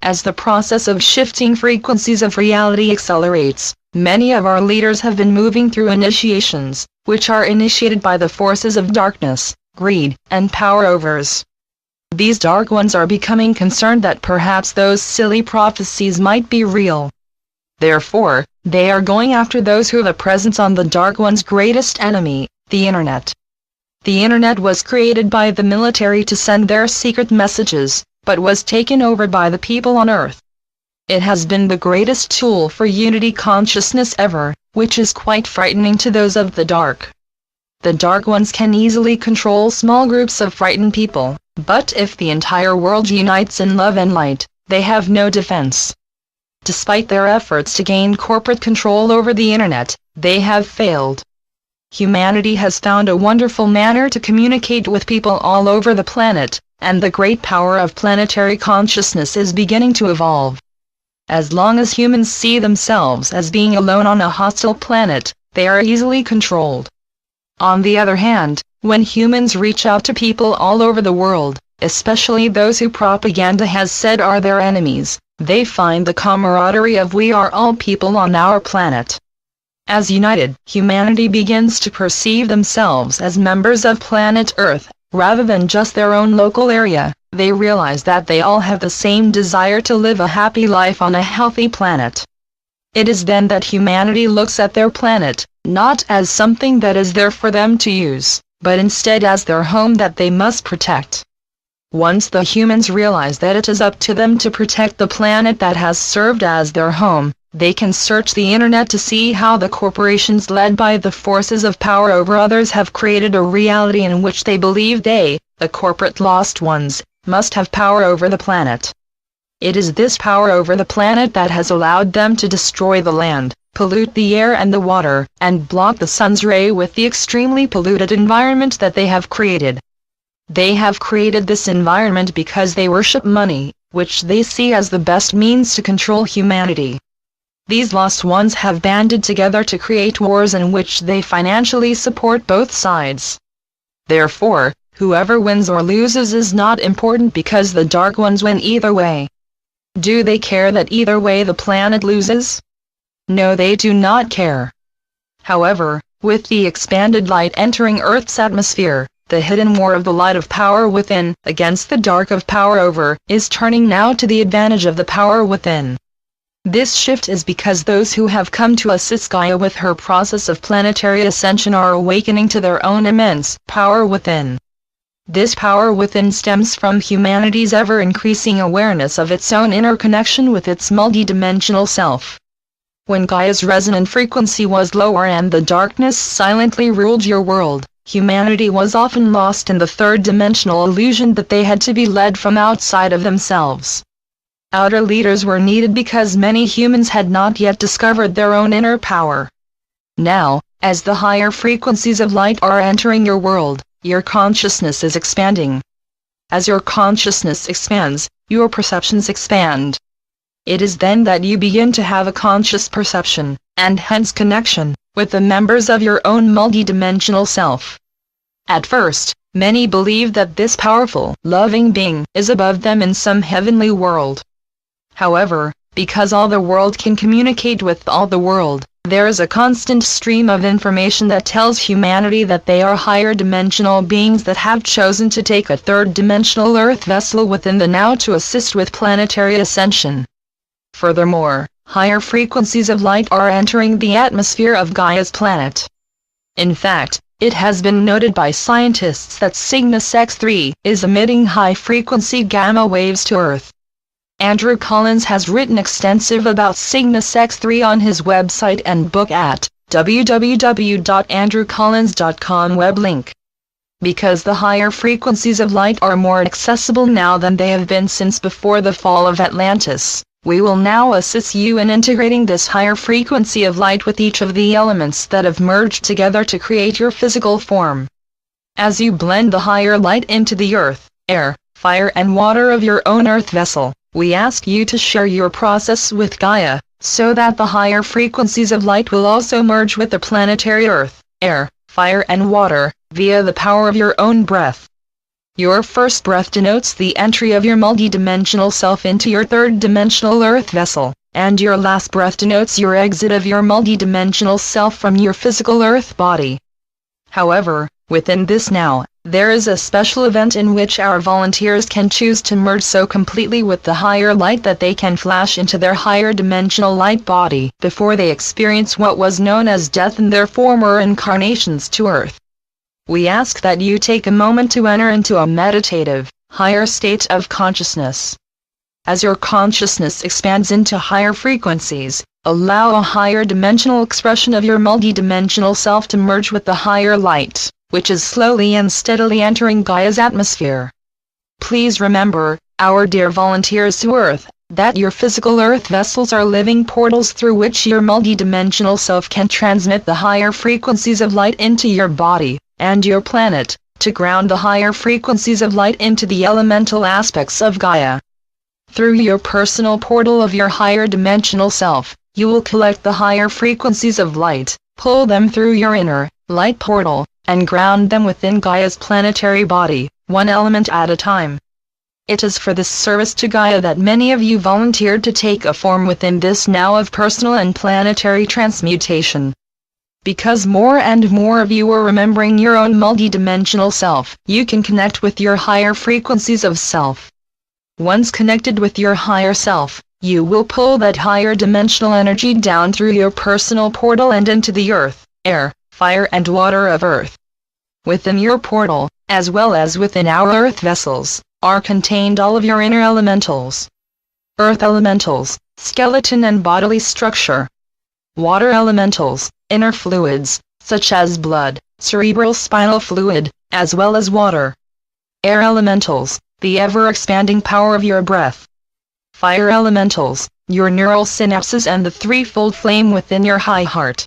As the process of shifting frequencies of reality accelerates, many of our leaders have been moving through initiations, which are initiated by the forces of darkness, greed, and power overs. These dark ones are becoming concerned that perhaps those silly prophecies might be real. Therefore, they are going after those who have a presence on the dark one's greatest enemy, the Internet. The Internet was created by the military to send their secret messages, but was taken over by the people on Earth. It has been the greatest tool for unity consciousness ever, which is quite frightening to those of the dark. The dark ones can easily control small groups of frightened people, but if the entire world unites in love and light, they have no defense. Despite their efforts to gain corporate control over the Internet, they have failed. Humanity has found a wonderful manner to communicate with people all over the planet, and the great power of planetary consciousness is beginning to evolve. As long as humans see themselves as being alone on a hostile planet, they are easily controlled. On the other hand, when humans reach out to people all over the world, especially those who propaganda has said are their enemies, they find the camaraderie of we are all people on our planet. As united, humanity begins to perceive themselves as members of planet Earth, rather than just their own local area. They realize that they all have the same desire to live a happy life on a healthy planet. It is then that humanity looks at their planet, not as something that is there for them to use, but instead as their home that they must protect. Once the humans realize that it is up to them to protect the planet that has served as their home, they can search the Internet to see how the corporations led by the forces of power over others have created a reality in which they believe they, the corporate lost ones, must have power over the planet. It is this power over the planet that has allowed them to destroy the land, pollute the air and the water, and block the sun's ray with the extremely polluted environment that they have created. They have created this environment because they worship money, which they see as the best means to control humanity. These lost ones have banded together to create wars in which they financially support both sides. Therefore, whoever wins or loses is not important because the dark ones win either way. Do they care that either way the planet loses? No, they do not care. However, with the expanded light entering Earth's atmosphere, the hidden war of the light of power within, against the dark of power over, is turning now to the advantage of the power within. This shift is because those who have come to assist Gaia with her process of planetary ascension are awakening to their own immense power within. This power within stems from humanity's ever-increasing awareness of its own interconnection with its multidimensional self. When Gaia's resonant frequency was lower and the darkness silently ruled your world, humanity was often lost in the third-dimensional illusion that they had to be led from outside of themselves. Outer leaders were needed because many humans had not yet discovered their own inner power. Now, as the higher frequencies of light are entering your world, your consciousness is expanding. As your consciousness expands, your perceptions expand. It is then that you begin to have a conscious perception, and hence connection, with the members of your own multidimensional self. At first, many believe that this powerful, loving being is above them in some heavenly world. However, because all the world can communicate with all the world, there is a constant stream of information that tells humanity that they are higher dimensional beings that have chosen to take a third-dimensional Earth vessel within the now to assist with planetary ascension. Furthermore, higher frequencies of light are entering the atmosphere of Gaia's planet. In fact, it has been noted by scientists that Cygnus X3 is emitting high-frequency gamma waves to Earth. Andrew Collins has written extensive about Cygnus X3 on his website and book at www.andrewcollins.com web link. Because the higher frequencies of light are more accessible now than they have been since before the fall of Atlantis, we will now assist you in integrating this higher frequency of light with each of the elements that have merged together to create your physical form. As you blend the higher light into the earth, air, fire and water of your own earth vessel, we ask you to share your process with Gaia, so that the higher frequencies of light will also merge with the planetary earth, air, fire and water, via the power of your own breath. Your first breath denotes the entry of your multidimensional self into your third-dimensional earth vessel, and your last breath denotes your exit of your multidimensional self from your physical earth body. However, within this now, there is a special event in which our volunteers can choose to merge so completely with the higher light that they can flash into their higher dimensional light body before they experience what was known as death in their former incarnations to Earth. We ask that you take a moment to enter into a meditative, higher state of consciousness. As your consciousness expands into higher frequencies, allow a higher dimensional expression of your multidimensional self to merge with the higher light, which is slowly and steadily entering Gaia's atmosphere. Please remember, our dear volunteers to Earth, that your physical Earth vessels are living portals through which your multidimensional self can transmit the higher frequencies of light into your body and your planet, to ground the higher frequencies of light into the elemental aspects of Gaia. Through your personal portal of your higher dimensional self, you will collect the higher frequencies of light, pull them through your inner light portal, and ground them within Gaia's planetary body, one element at a time. It is for this service to Gaia that many of you volunteered to take a form within this now of personal and planetary transmutation. Because more and more of you are remembering your own multidimensional self, you can connect with your higher frequencies of self. Once connected with your higher self, you will pull that higher dimensional energy down through your personal portal and into the earth, air, fire and water of Earth. Within your portal, as well as within our earth vessels, are contained all of your inner elementals. Earth elementals, skeleton and bodily structure. Water elementals, inner fluids, such as blood, cerebral spinal fluid, as well as water. Air elementals, the ever-expanding power of your breath. Fire elementals, your neural synapses and the threefold flame within your high heart.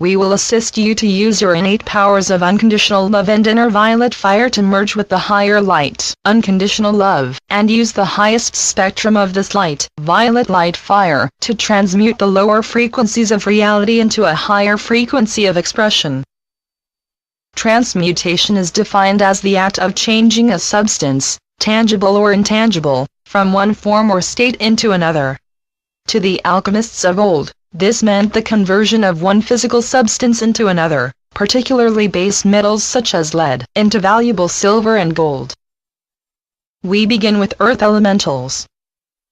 We will assist you to use your innate powers of unconditional love and inner violet fire to merge with the higher light, unconditional love, and use the highest spectrum of this light, violet light fire, to transmute the lower frequencies of reality into a higher frequency of expression. Transmutation is defined as the act of changing a substance, tangible or intangible, from one form or state into another. To the alchemists of old, this meant the conversion of one physical substance into another, particularly base metals such as lead, into valuable silver and gold. We begin with earth elementals.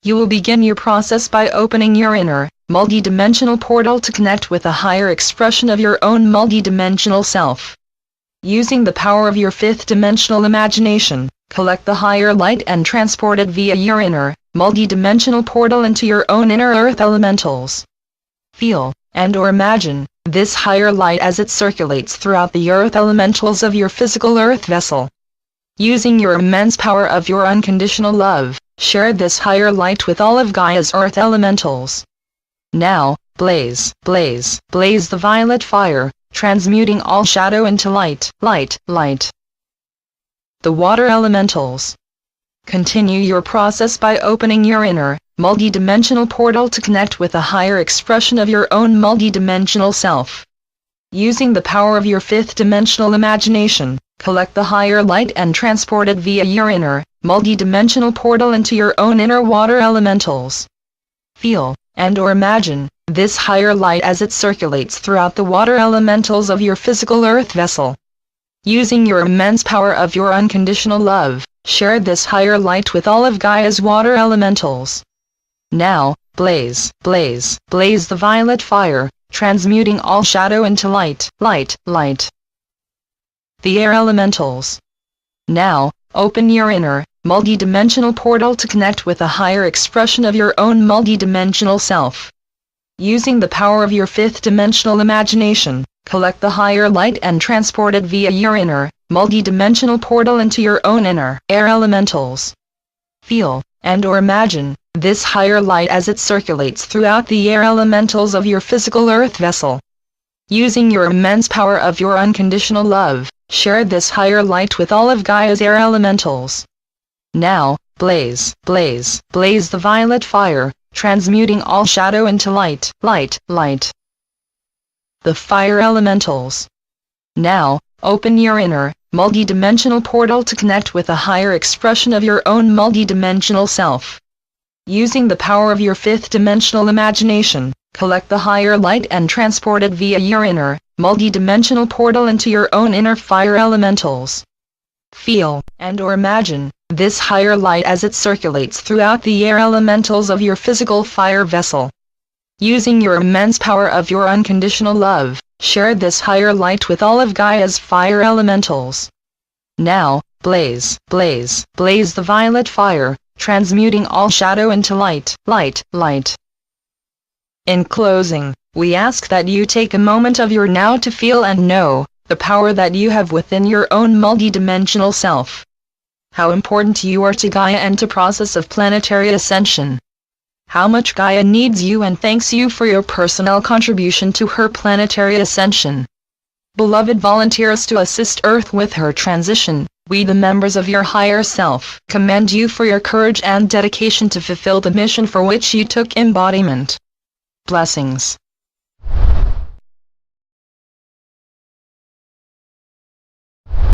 You will begin your process by opening your inner, multidimensional portal to connect with a higher expression of your own multidimensional self. Using the power of your fifth-dimensional imagination, collect the higher light and transport it via your inner, multidimensional portal into your own inner earth elementals. Feel, and/or imagine, this higher light as it circulates throughout the earth elementals of your physical earth vessel. Using your immense power of your unconditional love, share this higher light with all of Gaia's earth elementals. Now, blaze, blaze, blaze the violet fire, transmuting all shadow into light, light, light. The water elementals. Continue your process by opening your inner, multidimensional portal to connect with a higher expression of your own multidimensional self. Using the power of your fifth-dimensional imagination, collect the higher light and transport it via your inner, multidimensional portal into your own inner water elementals. Feel, and/or imagine, this higher light as it circulates throughout the water elementals of your physical earth vessel. Using your immense power of your unconditional love, share this higher light with all of Gaia's water elementals. Now, blaze, blaze, blaze the violet fire, transmuting all shadow into light, light, light. The air elementals. Now, open your inner, multidimensional portal to connect with a higher expression of your own multidimensional self. Using the power of your fifth-dimensional imagination, collect the higher light and transport it via your inner, multidimensional portal into your own inner air elementals. Feel, and/or imagine, this higher light as it circulates throughout the air elementals of your physical earth vessel. Using your immense power of your unconditional love, share this higher light with all of Gaia's air elementals. Now, blaze, blaze, blaze the violet fire, transmuting all shadow into light, light, light. The fire elementals. Now, open your inner, multidimensional portal to connect with a higher expression of your own multidimensional self. Using the power of your fifth-dimensional imagination, collect the higher light and transport it via your inner, multidimensional portal into your own inner fire elementals. Feel, and/or imagine, this higher light as it circulates throughout the air elementals of your physical fire vessel. Using your immense power of your unconditional love, share this higher light with all of Gaia's fire elementals. Now, blaze, blaze, blaze the violet fire, transmuting all shadow into light, light, light. In closing, we ask that you take a moment of your now to feel and know the power that you have within your own multidimensional self. How important you are to Gaia and to process of planetary ascension. How much Gaia needs you and thanks you for your personal contribution to her planetary ascension. Beloved volunteers to assist Earth with her transition, we the members of your higher self commend you for your courage and dedication to fulfill the mission for which you took embodiment. Blessings.